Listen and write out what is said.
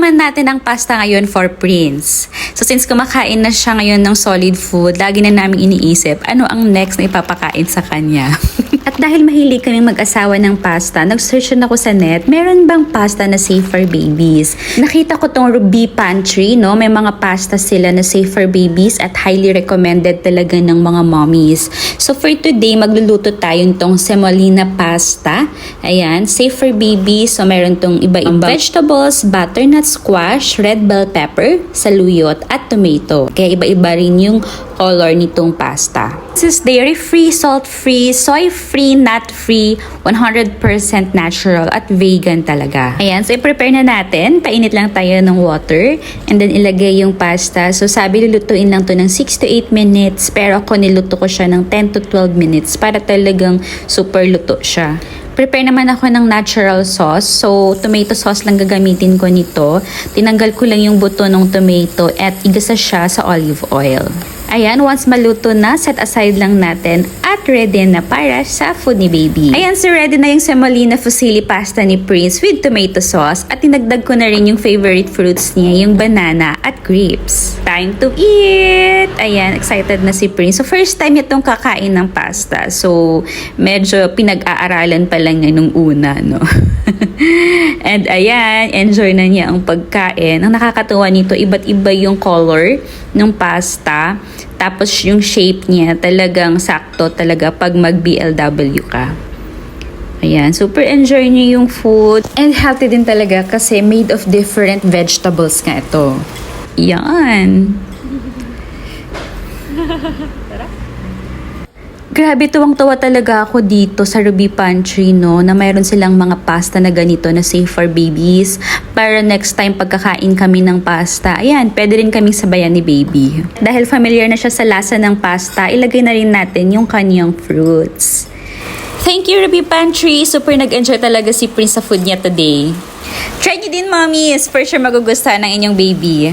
naman natin ang pasta ngayon for Prince. So since kumakain na siya ngayon ng solid food, lagi na namin iniisip ano ang next na ipapakain sa kanya. At dahil mahilig kaming mag-asawa ng pasta, nag-search ako sa net, meron bang pasta na safe for babies? Nakita ko tong Ruby Pantry, no? May mga pasta sila na safe for babies at highly recommended talaga ng mga mommies. So for today, magluluto tayo nitong semolina pasta. Ayan, safe for babies. So meron tong iba-ibang vegetables, butternut squash, red bell pepper, saluyot, at tomato. Kaya iba-iba rin yung color nitong pasta. This is dairy-free, salt-free, soy-free, nut-free, 100% natural at vegan talaga. Ayan, so i-prepare na natin. Painit lang tayo ng water and then ilagay yung pasta. So sabi lulutuin lang to ng 6 to 8 minutes pero ako niluto ko siya ng 10 to 12 minutes para talagang super luto siya. Prepare naman ako ng natural sauce. So, tomato sauce lang gagamitin ko nito. Tinanggal ko lang yung buto ng tomato at igasa siya sa olive oil. Ayan, once maluto na, set aside lang natin at ready na para sa food ni baby. Ayan, so ready na yung semolina fusilli pasta ni Prince with tomato sauce at tinagdag ko na rin yung favorite fruits niya, yung banana at grapes. Time to eat! Ayan, excited na si Prince. So, first time itong kakain ng pasta. So, medyo pinag-aaralan pa lang niya nung una, no? And ayan, enjoy na niya ang pagkain. Ang nakakatuwa nito, iba't iba yung color ng pasta. Tapos yung shape niya talagang sakto talaga pag mag-BLW ka. Ayan, super enjoy niyo yung food. And healthy din talaga kasi made of different vegetables nga ito. Yan. Grabe, tuwang-tuwa talaga ako dito sa Ruby Pantry, no, na mayroon silang mga pasta na ganito na safe for babies. Para next time pagkakain kami ng pasta, ayan, pwede rin kaming sabayan ni baby. Dahil familiar na siya sa lasa ng pasta, ilagay na rin natin yung kanyang fruits. Thank you, Ruby Pantry. Super nag-enjoy talaga si Prince sa food niya today. Try niyo din, mommies. For sure magugustuhan ng inyong baby.